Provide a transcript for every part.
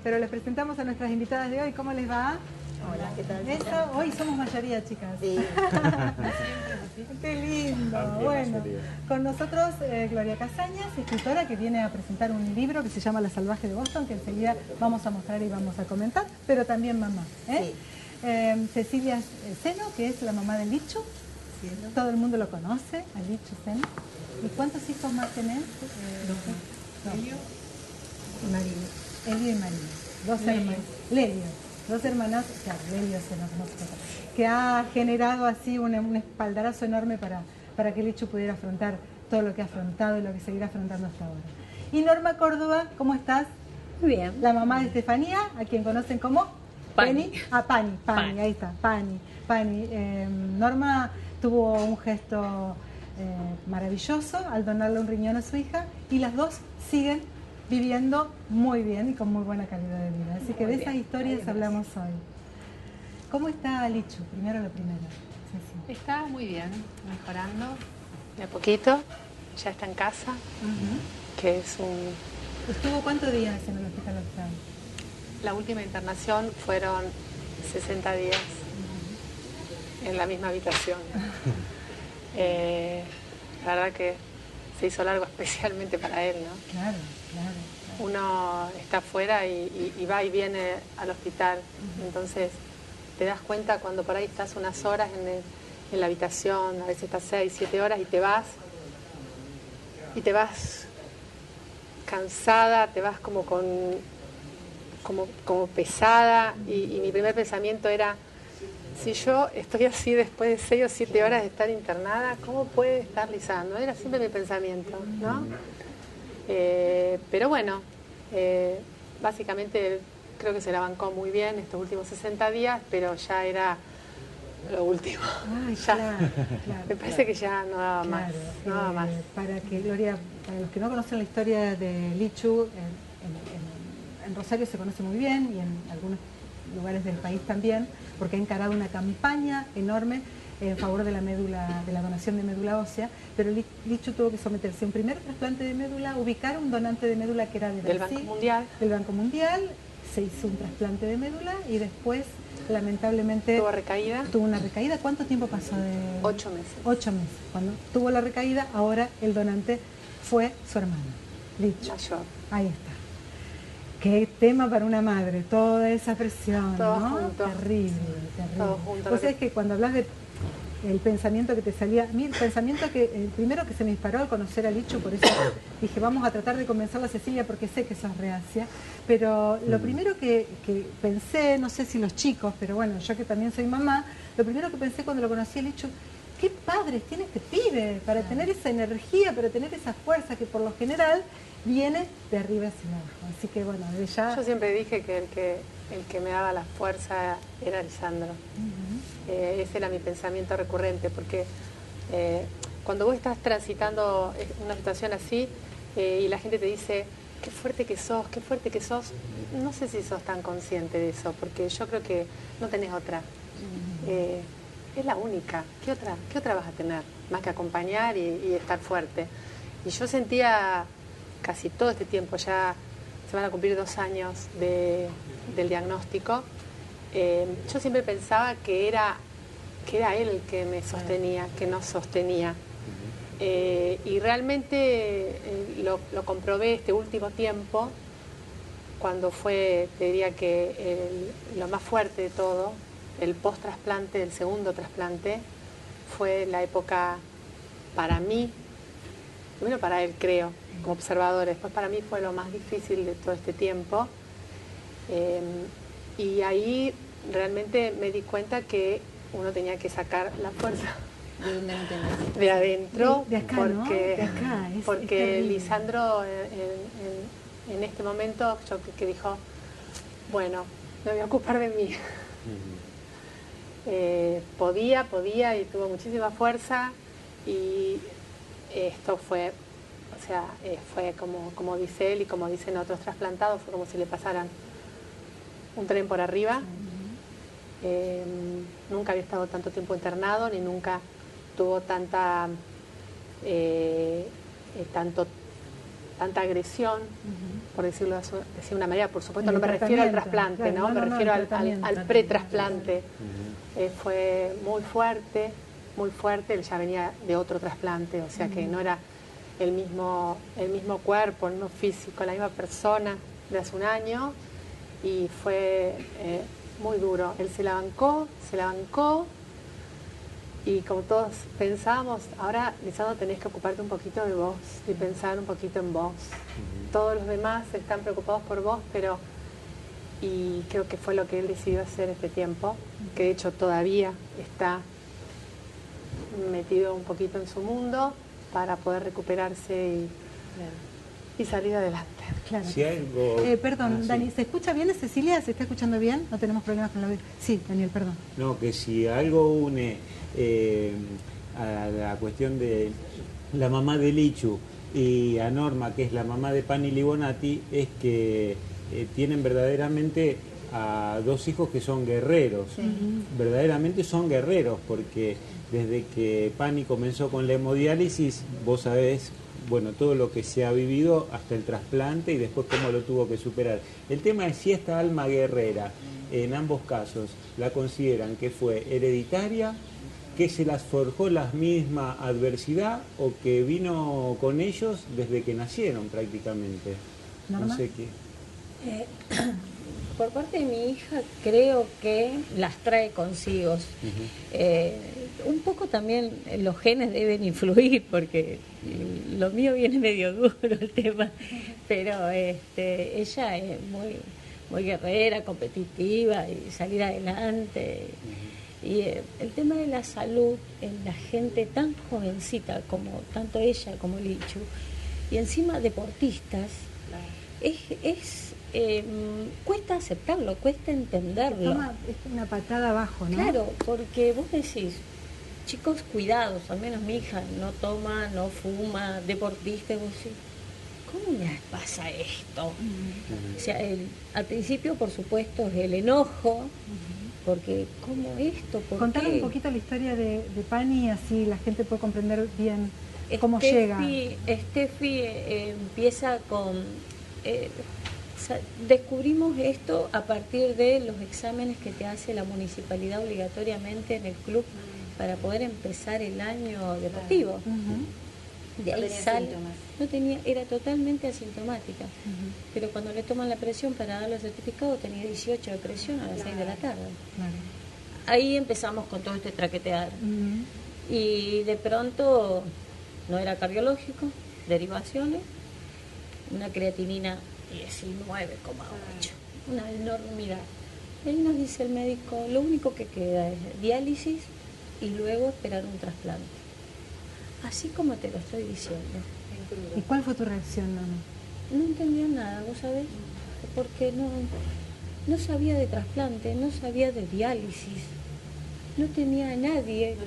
pero les presentamos a nuestras invitadas de hoy. ¿Cómo les va? Hola, ¿qué tal? Eso, hoy somos mayoría, chicas. Sí. Qué lindo. Bueno, con nosotros Gloria Casañas, escritora que viene a presentar un libro que se llama La Salvaje de Boston, que enseguida vamos a mostrar y vamos a comentar, pero también mamá. Sí. Cecilia Seno, que es la mamá de Lichu. Sí. Todo el mundo lo conoce, a Lichu Seno. ¿Y cuántos hijos más tenés? Dos. Elio y Marina. Elio y Marina. Dos hermanos. Lelio. Dos hermanas, claro, Lelio Seno, que ha generado así un espaldarazo enorme para que Lichu pudiera afrontar todo lo que ha afrontado y lo que seguirá afrontando hasta ahora. Y Norma Córdoba, ¿cómo estás? Muy bien. La mamá de Estefanía, a quien conocen como Pani. Pani, ahí está, Pani. Norma tuvo un gesto maravilloso al donarle un riñón a su hija y las dos siguen viviendo muy bien y con muy buena calidad de vida. Así que de esas historias hablamos hoy. ¿Cómo está Lichu? Primero lo primero. Ceci. Está muy bien, mejorando de a poquito. Ya está en casa, que es un... ¿Estuvo cuántos días en el hospital actual? La última internación fueron 60 días en la misma habitación. La verdad que se hizo largo especialmente para él, ¿no? Claro. Uno está afuera y va y viene al hospital, entonces te das cuenta cuando por ahí estás unas horas en la habitación, a veces estás 6, 7 horas y te vas cansada, te vas como pesada y mi primer pensamiento era, si yo estoy así después de 6 o 7 horas de estar internada, ¿cómo puede estar Lisandro? Era siempre mi pensamiento, ¿no? Pero bueno, básicamente creo que se la bancó muy bien estos últimos 60 días, pero ya era lo último. Ay, Ya, claro, me parece que ya no daba más. No daba más. Para los que no conocen la historia de Lichu, en Rosario se conoce muy bien y en algunos lugares del país también, porque ha encarado una campaña enorme en favor de la donación de médula ósea, pero Lichu tuvo que someterse a un primer trasplante de médula, ubicar un donante de médula que era de Del Brasil, Banco Mundial. del Banco Mundial, se hizo un trasplante de médula y después, lamentablemente, tuvo una recaída. ¿Cuánto tiempo pasó de...? 8 meses. 8 meses. Cuando tuvo la recaída, ahora el donante fue su hermano, Lichu. Mayor. Ahí está. Qué tema para una madre, toda esa presión, Todo ¿no? junto. Terrible. Todo junto. Pues es que cuando hablas de el pensamiento que te salía, a mí el pensamiento el primero que se me disparó al conocer a Lichu, por eso dije, vamos a tratar de convencerla a Cecilia porque sé que sos reacia, pero lo primero que pensé, no sé si los chicos, pero bueno, yo que también soy mamá, lo primero que pensé cuando lo conocí a Lichu, qué padres tiene este pibe para tener esa energía, para tener esa fuerza que por lo general viene de arriba hacia abajo. Así que bueno, de ya... Yo siempre dije que el que me daba la fuerza era Lisandro. Ese era mi pensamiento recurrente, porque cuando vos estás transitando una situación así y la gente te dice, qué fuerte que sos, no sé si sos tan consciente de eso, porque yo creo que no tenés otra. Es la única. ¿Qué otra vas a tener? Más que acompañar y estar fuerte. Y yo sentía casi todo este tiempo, ya se van a cumplir 2 años del diagnóstico, yo siempre pensaba que era él el que me sostenía, que nos sostenía. Y realmente lo comprobé este último tiempo, cuando fue, te diría que lo más fuerte de todo, el post-trasplante, el segundo trasplante, fue la época para mí, primero para él creo, como observador, después para mí fue lo más difícil de todo este tiempo. Y ahí realmente me di cuenta que uno tenía que sacar la fuerza ¿De dónde no tenés? de adentro, de acá, porque, ¿no? De acá, porque Lisandro en este momento yo que dijo, bueno, me voy a ocupar de mí. Podía y tuvo muchísima fuerza y esto fue, o sea, fue como dice él y como dicen otros trasplantados, fue como si le pasaran un tren por arriba. Nunca había estado tanto tiempo internado, ni nunca tuvo tanto tanta agresión, por decirlo de una manera. Por supuesto, El no me refiero al tratamiento, trasplante, claro, ¿no? Me refiero al pretrasplante. Fue muy fuerte, él ya venía de otro trasplante, o sea que no era el mismo cuerpo, el mismo físico, la misma persona de hace un año, y fue muy duro. Él se la bancó, y como todos pensamos, ahora, Lisandro, tenés que ocuparte un poquito de vos y pensar un poquito en vos. Todos los demás están preocupados por vos, y creo que fue lo que él decidió hacer este tiempo, que de hecho todavía está metido un poquito en su mundo para poder recuperarse y salir adelante. Claro. Si algo... Perdón, sí. Dani, ¿se escucha bien, Cecilia? ¿Se está escuchando bien? No tenemos problemas con la... Sí, Daniel, perdón. No, que si algo une a la cuestión de la mamá de Lichu y a Norma, que es la mamá de Pani Libonati, es que tienen verdaderamente a dos hijos que son guerreros. Verdaderamente son guerreros, porque desde que Pani comenzó con la hemodiálisis, vos sabés, bueno, todo lo que se ha vivido hasta el trasplante y después cómo lo tuvo que superar. El tema es si esta alma guerrera, en ambos casos, la consideran que fue hereditaria, que se las forjó la misma adversidad o que vino con ellos desde que nacieron prácticamente. ¿Norma? No sé qué. Por parte de mi hija, creo que las trae consigo. Un poco también los genes deben influir, porque lo mío viene medio duro el tema, pero ella es muy guerrera, competitiva y salir adelante. Y el tema de la salud en la gente tan jovencita como tanto ella como Lichu, y encima deportistas, cuesta aceptarlo, cuesta entenderlo. Es una patada abajo, ¿no? Claro, porque vos decís, chicos cuidados, al menos mi hija no toma, no fuma, deportista, y vos decís, ¿cómo me pasa esto? O sea, al principio, por supuesto, es el enojo, porque ¿cómo esto? ¿Por Contar qué? un poquito la historia de Pani, así la gente puede comprender bien cómo llega. Steffi empieza con... descubrimos esto a partir de los exámenes que te hace la municipalidad obligatoriamente en el club para poder empezar el año deportivo. De ahí sale, no tenía, era totalmente asintomática, pero cuando le toman la presión para dar los certificados tenía 18 de presión a las 6 de la tarde. Ahí empezamos con todo este traquetear. Y de pronto no era cardiológico, derivaciones, una creatinina 19,8, una enormidad. Y ahí nos dice el médico, lo único que queda es diálisis y luego esperar un trasplante. Así como te lo estoy diciendo. ¿Y cuál fue tu reacción, Nana? No entendía nada, ¿vos sabés? Porque no sabía de trasplante, no sabía de diálisis. No tenía a nadie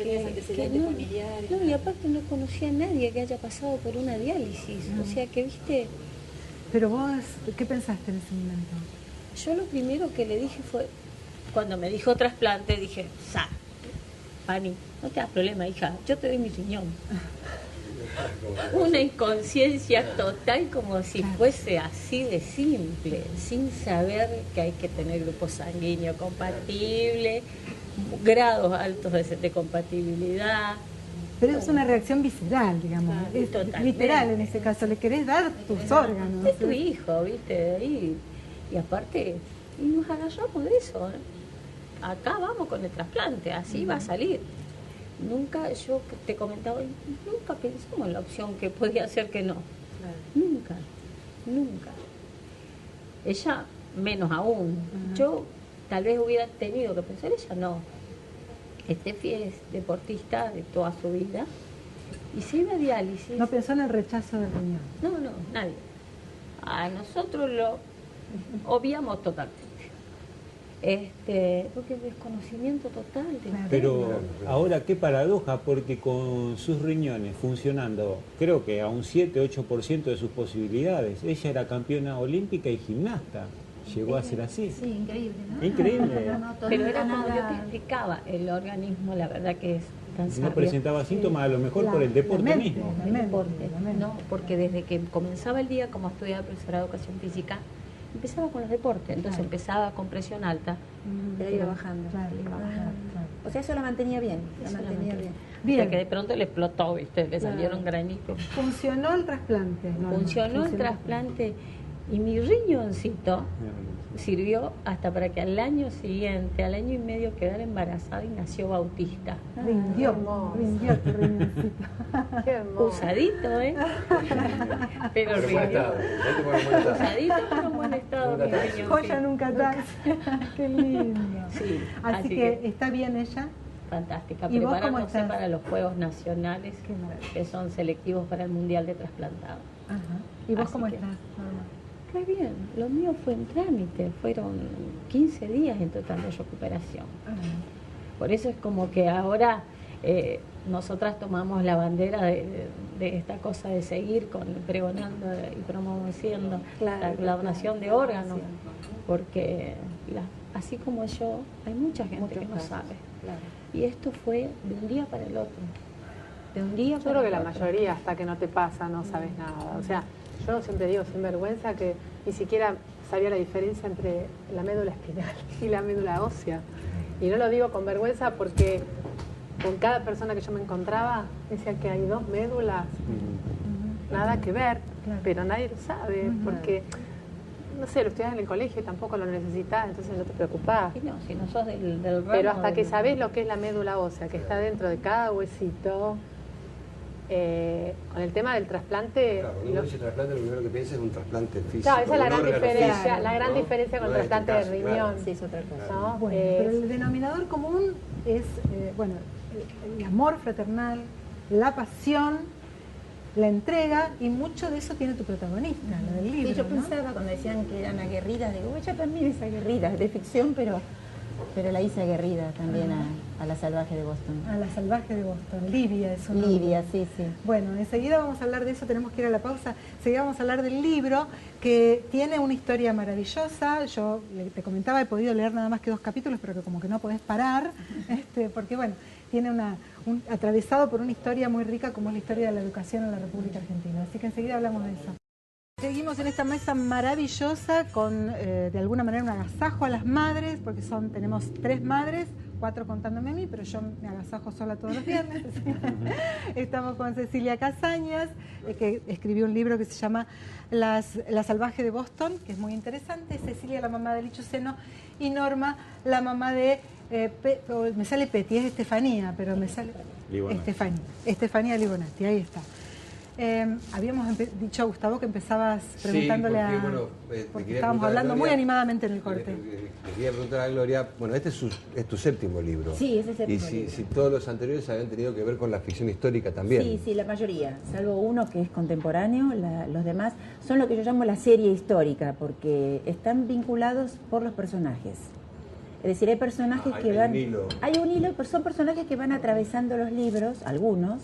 familiares. No, y aparte no conocía a nadie que haya pasado por una diálisis. O sea que, viste, Pero vos, ¿qué pensaste en ese momento? yo lo primero que le dije fue, cuando me dijo trasplante, dije, Pani, no te das problema, hija, yo te doy mi riñón. Una inconsciencia total, como si fuese así de simple, sin saber que hay que tener grupo sanguíneo compatible, grados altos de compatibilidad. Pero es una reacción visceral, digamos, es Totalmente. literal en ese caso, le querés dar tus órganos. Es tu hijo, viste, y aparte, y nos agarramos de eso, ¿eh? Acá vamos con el trasplante, así va a salir. Nunca, yo te comentaba, nunca pensamos en la opción que podía ser que no. Nunca. Ella, menos aún. Yo tal vez hubiera tenido que pensar, ella no. Steffi es deportista de toda su vida y se iba a diálisis. No pensó en el rechazo del riñón. No, nadie. A nosotros lo obviamos totalmente. Porque desconocimiento total. Pero ahora qué paradoja, porque con sus riñones funcionando, creo que a un 7-8% de sus posibilidades, ella era campeona olímpica y gimnasta. Llegó a ser así. Sí, increíble, ¿no? Increíble. Pero era como yo te explicaba, el organismo, la verdad que es tan No sabia. presentaba síntomas, a lo mejor por el deporte mismo. El deporte, no, porque desde que comenzaba el día, como estudiaba profesora de educación física, empezaba con los deportes, entonces empezaba con presión alta. Pero iba bajando. Claro, iba bajando, claro. O sea, eso la mantenía bien. La Eso la mantenía mantenía. bien. Hasta que de pronto le explotó, ¿viste? Le salieron granitos. Funcionó el trasplante. Norma, Funcionó el trasplante y mi riñoncito sirvió hasta para que al año siguiente, al año y medio, quedara embarazada y nació Bautista. Rindió tu riñoncito. Qué hermoso. Usadito, ¿eh? Pero Pero en buen rindió. estado. Ahí te pone en buen estado. Usadito, pero en buen estado. Nunca mi tarde. riñoncito. Joya nunca atrás. Qué lindo. Sí, Así que está bien ella. fantástica, ¿Y vos cómo preparándose estás? para los Juegos Nacionales Qué maravilla. que son selectivos para el Mundial de Trasplantados. Ajá. ¿Y vos Así cómo que- estás, Norma? Muy bien, lo mío fue en trámite, fueron 15 días en total de recuperación. Por eso es como que ahora nosotras tomamos la bandera de esta cosa de seguir pregonando y promoviendo Claro, la donación de órganos, porque así como yo, hay mucha gente Muchos que no casos, sabe. claro. Y esto fue de un día para el otro. De un día Yo para creo que el la otro. mayoría, hasta que no te pasa, no sabes nada. O sea, yo siempre digo sin vergüenza que ni siquiera sabía la diferencia entre la médula espinal y la médula ósea. Y no lo digo con vergüenza porque con cada persona que yo me encontraba decía que hay dos médulas, nada que ver, pero nadie lo sabe porque, no sé, lo estudias en el colegio y tampoco lo necesitas, entonces no te preocupás. Y no, si no sos del ramo. Pero hasta que del- sabés lo que es la médula ósea, que está dentro de cada huesito, con el tema del trasplante... Claro, cuando uno dice trasplante, lo primero que piensa es un trasplante físico. Claro, esa es la un gran órgano diferencia, físico, la gran ¿no? diferencia con No el es trasplante este de caso, claro. riñón. Sí, es otra cosa. ¿no? Bueno, pero el denominador común es, el amor fraternal, la pasión, la entrega, y mucho de eso tiene tu protagonista, lo del libro, Sí, yo ¿no? pensaba cuando decían que eran aguerridas, digo, ella también es aguerrida, es de ficción, pero la hice aguerrida también a la salvaje de Boston. A la salvaje de Boston, Livia es su nombre. Livia, sí, sí. Bueno, enseguida vamos a hablar de eso, tenemos que ir a la pausa. Enseguida vamos a hablar del libro, que tiene una historia maravillosa. Yo te comentaba, he podido leer nada más que 2 capítulos, pero que como que no podés parar, porque bueno, tiene atravesado por una historia muy rica como es la historia de la educación en la República Argentina. Así que enseguida hablamos de eso. Seguimos en esta mesa maravillosa con, de alguna manera, un agasajo a las madres, porque tenemos 3 madres, 4 contándome a mí, pero yo me agasajo sola todos los viernes. Estamos con Cecilia Casañas, que escribió un libro que se llama La salvaje de Boston, que es muy interesante. Cecilia, la mamá de Licho Seno, y Norma, la mamá de... me sale Peti, es Estefanía, pero me sale... Libonati. Estefanía Libonati, ahí está. Habíamos dicho a Gustavo que empezabas preguntándole porque, a... bueno, porque quería estábamos preguntar a hablando muy Gloria, animadamente en el corte. Le quería preguntar a Gloria, bueno, este es tu séptimo libro. Sí, es el séptimo Y libro. si todos los anteriores habían tenido que ver con la ficción histórica también. Sí, sí, la mayoría, salvo uno que es contemporáneo, los demás son lo que yo llamo la serie histórica, porque están vinculados por los personajes. Es decir, hay personajes Hay que un van... hilo. Hay un hilo, pero son personajes que van atravesando los libros, algunos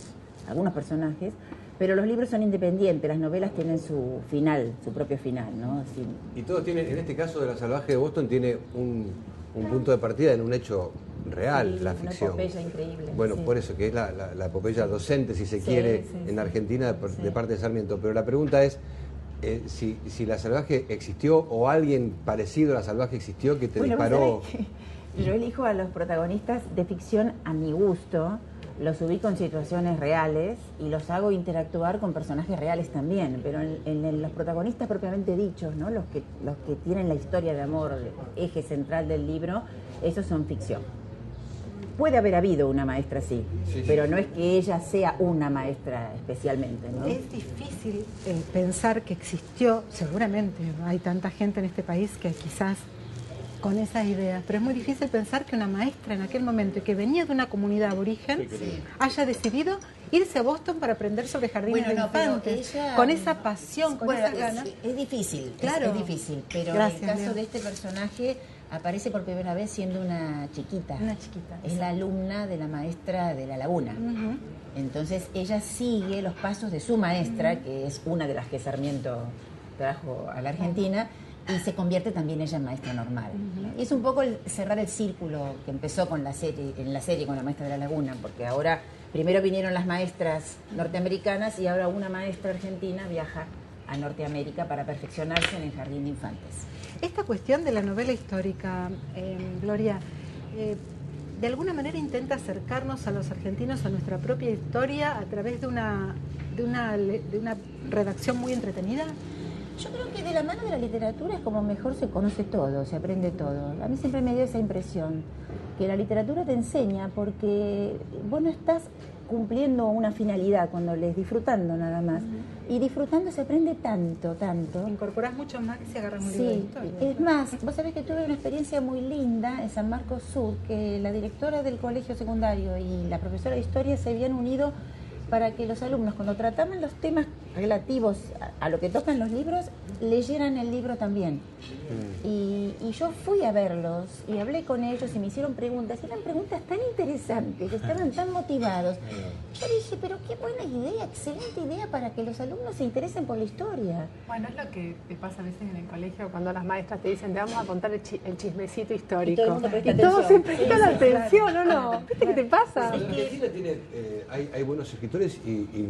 personajes, pero los libros son independientes, las novelas tienen su final, su propio final, ¿no? Sí. Y todos tienen, en este caso de La salvaje de Boston, tiene un punto de partida en un hecho real, Sí, la una ficción. epopeya increíble, Bueno, sí. por eso, que es la epopeya docente, si se Sí, quiere, sí, en sí. Argentina Sí. de parte de Sarmiento. Pero la pregunta es, si La salvaje existió o alguien parecido a La salvaje existió que te Bueno, vos disparó... sabés que yo elijo a los protagonistas de ficción a mi gusto, los ubico en situaciones reales y los hago interactuar con personajes reales también, pero en los protagonistas propiamente dichos, ¿no? Los que tienen la historia de amor, eje central del libro, esos son ficción. Puede haber habido una maestra así, Sí, pero sí. no es que ella sea una maestra especialmente, ¿no? Es difícil pensar que existió, seguramente hay tanta gente en este país que quizás con esas ideas, pero es muy difícil pensar que una maestra en aquel momento y que venía de una comunidad aborigen haya decidido irse a Boston para aprender sobre jardines Bueno, de no, pero infantes, ella- con esa pasión, con Bueno, esas ganas. es difícil, Claro. es difícil, pero Gracias, en el caso Leo. de este personaje aparece por primera vez siendo una chiquita. Una chiquita, Es la alumna de la maestra de La Laguna. Ujú. Entonces ella sigue los pasos de su maestra, que es una de las que Sarmiento trajo a la Argentina, y se convierte también ella en maestra normal. ¿No? Y es un poco cerrar el círculo que empezó con la serie, con la maestra de la Laguna, porque ahora primero vinieron las maestras norteamericanas y ahora una maestra argentina viaja a Norteamérica para perfeccionarse en el Jardín de Infantes. Esta cuestión de la novela histórica, Gloria, de alguna manera intenta acercarnos a los argentinos a nuestra propia historia a través de una redacción muy entretenida. Yo creo que de la mano de la literatura es como mejor se conoce todo, se aprende todo. A mí siempre me dio esa impresión, que la literatura te enseña porque vos no estás cumpliendo una finalidad cuando lees, disfrutando nada más. Y disfrutando se aprende tanto, tanto. Incorporás mucho más que si agarras un libro de historia. Es más, vos sabés que tuve una experiencia muy linda en San Marcos Sur, que la directora del colegio secundario y la profesora de historia se habían unido para que los alumnos, cuando trataban los temas relativos a lo que tocan los libros, leyeran el libro también. Y yo fui a verlos y hablé con ellos y me hicieron preguntas, y eran preguntas tan interesantes, estaban tan motivados. Yo dije, pero qué buena idea, excelente idea para que los alumnos se interesen por la historia. Bueno, es lo que te pasa a veces en el colegio cuando las maestras te dicen, te vamos a contar el chismecito histórico. Y todos se prestan atención, ¿o no? ¿Viste qué te pasa? Argentina tiene, hay buenos escritores y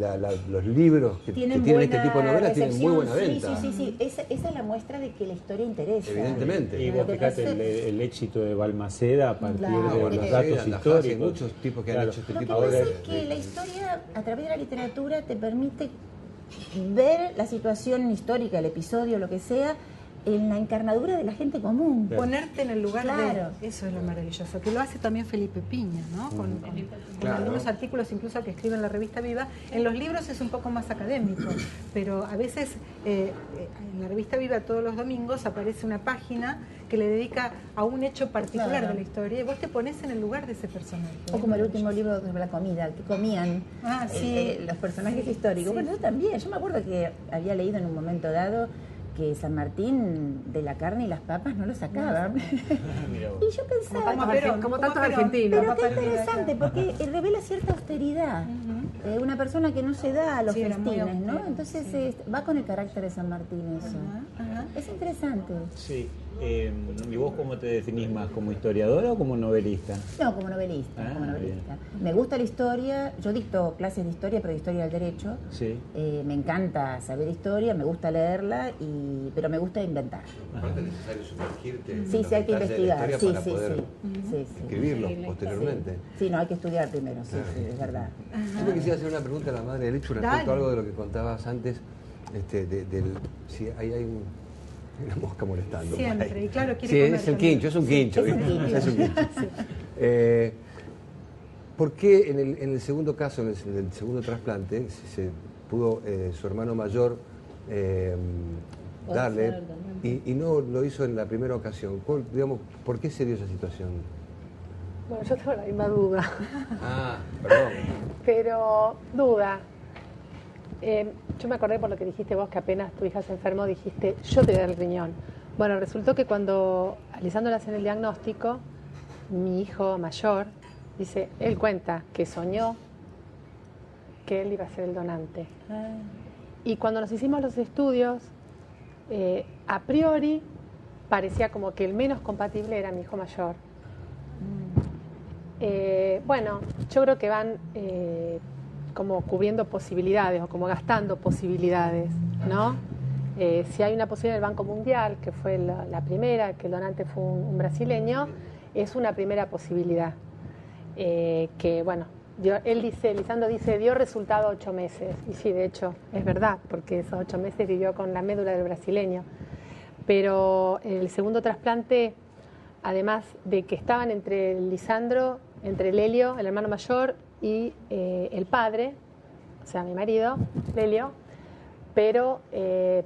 los libros que tienen buena este tipo de novelas tienen muy buena venta. Sí. Esa es la muestra de que la historia interesa. Evidentemente. Y vos fíjate el éxito de Balmaceda a partir de los datos históricos. Hay muchos tipos que han hecho este Lo que tipo de... pasa es que la historia, a través de la literatura, te permite ver la situación histórica, el episodio, lo que sea, en la encarnadura de la gente común. Ponerte en el lugar Claro. de... Eso es lo maravilloso, que lo hace también Felipe Piña, ¿no? Con algunos artículos incluso que escribe en la revista Viva. En los libros es un poco más académico, pero a veces en la revista Viva todos los domingos aparece una página que le dedica a un hecho particular de la historia y vos te pones en el lugar de ese personaje. O como el último libro sobre la comida, que comían los personajes históricos. Bueno, yo también. Yo me acuerdo que había leído en un momento dado que San Martín de la carne y las papas no lo sacaban. Y yo pensaba, como tantos argentinos. pero qué interesante, porque revela cierta austeridad. Una persona que no se da a los festines, ¿no? Entonces va con el carácter de San Martín eso. Es interesante. Sí. ¿Y vos cómo te definís más? ¿Como historiadora o como novelista? No, como novelista. Me gusta la historia, yo dicto clases de historia, pero de historia del derecho. Sí. Me encanta saber historia, me gusta leerla, pero me gusta inventar. Aparte es necesario sumergirte. Sí, hay que investigar. Sí. Escribirlo posteriormente. Sí, no, hay que estudiar primero, sí, es verdad. Yo me quisiera hacer una pregunta a la madre de Lichu respecto a algo de lo que contabas antes, si hay una mosca molestando. Siempre, y claro, quiere comer es el quincho, es un quincho. Es un quincho. ¿Por qué en el segundo caso, en el segundo trasplante, se pudo su hermano mayor darle y no lo hizo en la primera ocasión? ¿Por qué se dio esa situación? Bueno, yo tengo la misma duda. Perdón. Pero, duda. Yo me acordé por lo que dijiste vos, que apenas tu hija se enfermó, dijiste, yo te voy a dar el riñón. Bueno, resultó que cuando a Lisandro le hacen el diagnóstico, mi hijo mayor, dice, él cuenta que soñó que él iba a ser el donante. Y cuando nos hicimos los estudios, a priori parecía como que el menos compatible era mi hijo mayor. Bueno, yo creo que van como cubriendo posibilidades o como gastando posibilidades, ¿no? Si hay una posibilidad en el Banco Mundial, que fue la primera, que el donante fue un brasileño, es una primera posibilidad. Que bueno, Lisandro dice, dio resultado 8 meses. Y sí, de hecho, es verdad, porque esos 8 meses vivió con la médula del brasileño. Pero el segundo trasplante, además de que estaban entre Lisandro, entre Lelio, el hermano mayor, y el padre, o sea, mi marido, Lelio, pero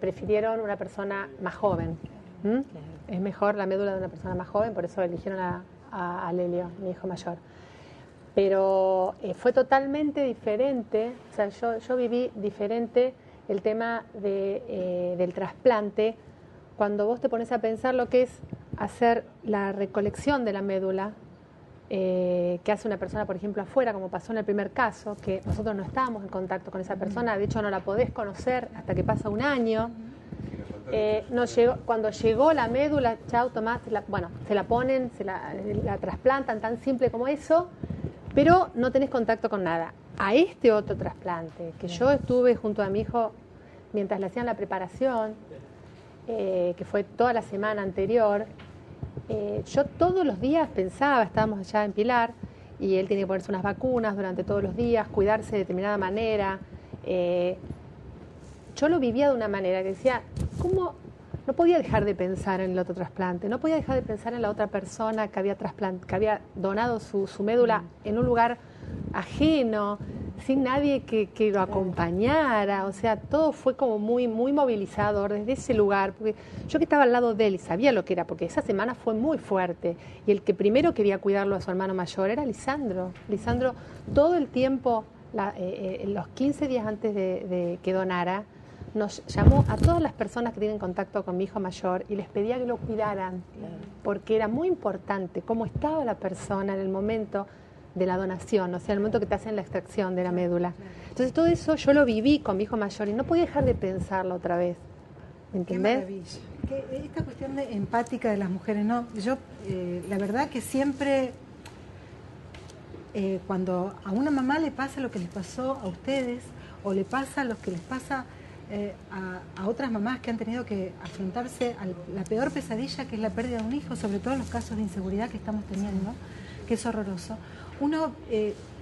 prefirieron una persona más joven. Claro. Es mejor la médula de una persona más joven, por eso eligieron a Lelio, mi hijo mayor. Pero fue totalmente diferente, o sea, yo viví diferente el tema del trasplante cuando vos te pones a pensar lo que es hacer la recolección de la médula, que hace una persona, por ejemplo, afuera, como pasó en el primer caso, que nosotros no estábamos en contacto con esa persona, de hecho no la podés conocer hasta que pasa un año. Cuando llegó la médula, chau, tomá, se la ponen, la trasplantan, tan simple como eso, pero no tenés contacto con nada. A este otro trasplante, que yo estuve junto a mi hijo mientras le hacían la preparación, que fue toda la semana anterior, yo todos los días pensaba, estábamos allá en Pilar, y él tenía que ponerse unas vacunas durante todos los días, cuidarse de determinada manera. Yo lo vivía de una manera que decía, ¿cómo? No podía dejar de pensar en el otro trasplante, no podía dejar de pensar en la otra persona que había donado su médula en un lugar ajeno, sin nadie que lo acompañara. O sea, todo fue como muy, muy movilizador desde ese lugar, porque yo que estaba al lado de él y sabía lo que era, porque esa semana fue muy fuerte, y el que primero quería cuidarlo a su hermano mayor era Lisandro. Lisandro todo el tiempo, los 15 días antes de que donara, nos llamó a todas las personas que tienen contacto con mi hijo mayor y les pedía que lo cuidaran, porque era muy importante cómo estaba la persona en el momento de la donación, o sea, en el momento que te hacen la extracción de la médula. Entonces todo eso yo lo viví con mi hijo mayor y no podía dejar de pensarlo otra vez. ¿Me entendés? Qué maravilla. Esta cuestión de empática de las mujeres, ¿no? Yo, la verdad que siempre, cuando a una mamá le pasa lo que les pasó a ustedes, o le pasa lo que les pasa a otras mamás que han tenido que afrontarse a la peor pesadilla, que es la pérdida de un hijo, sobre todo en los casos de inseguridad que estamos teniendo, que es horroroso, uno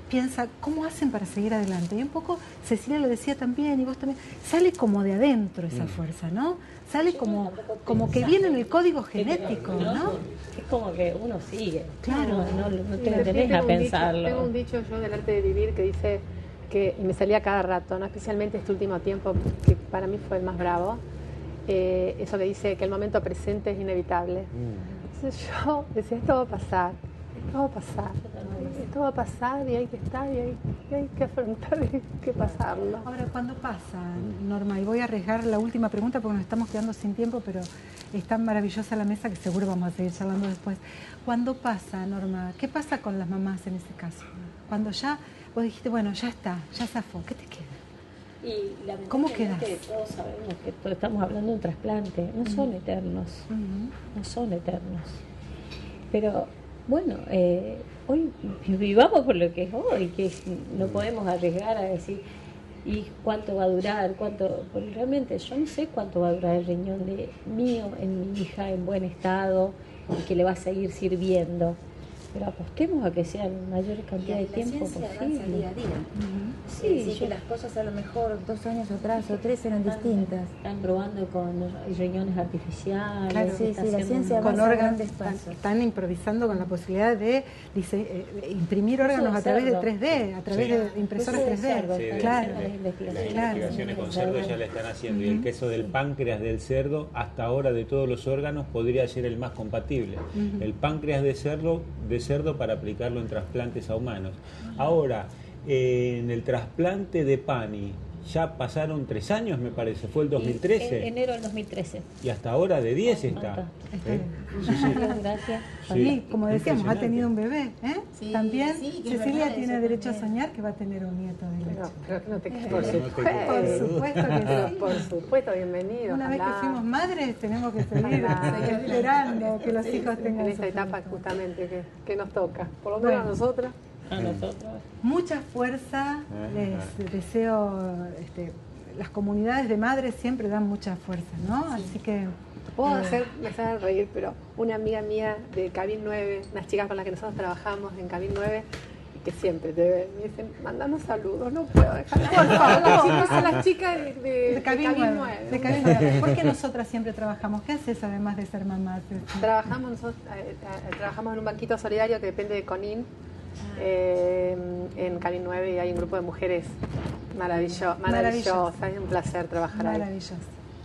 piensa, ¿cómo hacen para seguir adelante? Y un poco, Cecilia lo decía también, y vos también, sale como de adentro esa fuerza, ¿no? Sale como que viene en el código genético, ¿no? Es como que uno sigue. Claro. No te detenés a pensarlo. Tengo un dicho yo del arte de vivir que dice, y me salía cada rato, ¿no? Especialmente este último tiempo, que para mí fue el más bravo, eso que dice que el momento presente es inevitable. Entonces yo decía, esto va a pasar, esto va a pasar y hay que estar y hay que afrontar y hay que pasarlo. Ahora, ¿cuándo pasa, Norma? Y voy a arriesgar la última pregunta porque nos estamos quedando sin tiempo, pero es tan maravillosa la mesa que seguro vamos a seguir charlando después. ¿Cuándo pasa, Norma? ¿Qué pasa con las mamás en ese caso? Cuando ya vos dijiste, bueno, ya está, ya zafó, ¿qué te queda? Y ¿Cómo quedás? Todos sabemos que estamos hablando de un trasplante, no son eternos, no son eternos. Pero bueno, hoy vivamos por lo que es hoy, que no podemos arriesgar a decir, ¿y cuánto va a durar? Porque realmente yo no sé cuánto va a durar el riñón mío en mi hija en buen estado y que le va a seguir sirviendo. Pero apostemos a que sea en mayor cantidad de tiempo posible. Avanza día a día. Sí, que las cosas a lo mejor 2 años atrás o 3 eran distintas. Están probando con riñones artificiales. Claro, sí, la ciencia con avanza a órganos, grandes pasos. están improvisando con la posibilidad de imprimir órganos a través de 3D, a través de impresoras 3D. Las investigaciones con cerdo ya la están haciendo, y el queso del páncreas del cerdo, hasta ahora de todos los órganos, podría ser el más compatible. El páncreas de cerdo para aplicarlo en trasplantes a humanos. Ahora, en el trasplante de Pani, ya pasaron 3 años, me parece, fue el 2013. En enero del 2013. Y hasta ahora de 10 está. Gracias. Sí, como decíamos, ha tenido un bebé. Sí, también sí, Cecilia verdad, tiene eso derecho a también. soñar que va a tener un nieto de leche. Pero no te Por supuesto que sí. Por supuesto, bienvenido. Una vez que ojalá. fuimos madres tenemos que seguir Ojalá. esperando que los hijos tengan en esta su etapa tiempo. justamente que nos toca, por lo menos a nosotras. A nosotros. Mucha fuerza, les deseo, las comunidades de madres siempre dan mucha fuerza, ¿no? Así que... Me hacen reír, pero una amiga mía de Cabin 9, unas chicas con las que nosotros trabajamos en Cabin 9, que siempre te ven, me dicen, mandanos saludos, no puedo dejar. Por favor, a las chicas de Cabin 9. De Cabin 9. ¿Por qué nosotras siempre trabajamos? ¿Qué haces además de ser mamás? Trabajamos en un banquito solidario que depende de CONIN, en Cabin 9, y hay un grupo de mujeres maravillosas. Es un placer trabajar ahí. Maravilloso.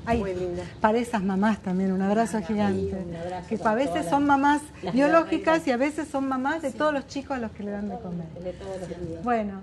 Ay, muy linda. para esas mamás también, un abrazo gigante. Un abrazo que para a veces todas son mamás las biológicas y a veces son mamás de todos los chicos a los que le dan de comer. De todos los días. Bueno,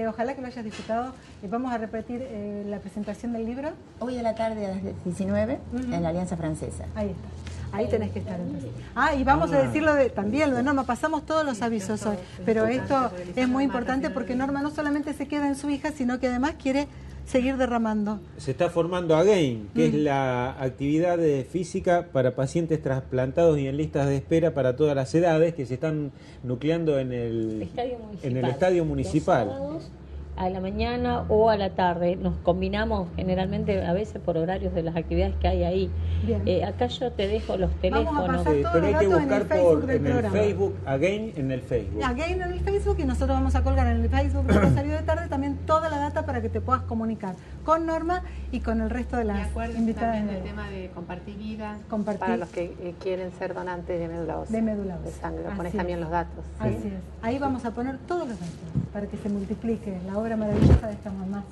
ojalá que lo hayas disfrutado. Vamos a repetir la presentación del libro. Hoy a la tarde a las 19 en la Alianza Francesa. Ahí está. Ahí tenés que estar entonces. Y vamos a decirlo también, lo de Norma, pasamos todos los avisos hoy, pero esto es muy importante porque Norma no solamente se queda en su hija, sino que además quiere seguir derramando. Se está formando AGAIN, que es la actividad física para pacientes trasplantados y en listas de espera para todas las edades, que se están nucleando en el estadio municipal. Los sábados, a la mañana o a la tarde. Nos combinamos generalmente a veces por horarios de las actividades que hay ahí. Acá yo te dejo los teléfonos. Sí, pero hay que buscar en el Facebook, AGAIN en el Facebook. AGAIN en el Facebook, y nosotros vamos a colgar en el Facebook de Rosario de Tarde también toda la data para que te puedas comunicar con Norma y con el resto de las invitadas. También el tema de compartir vida para los que quieren ser donantes de médula ósea, de sangre. Pones también los datos. Así es. Ahí vamos a poner todos los datos para que se multiplique la obra maravillosa de esta mamá.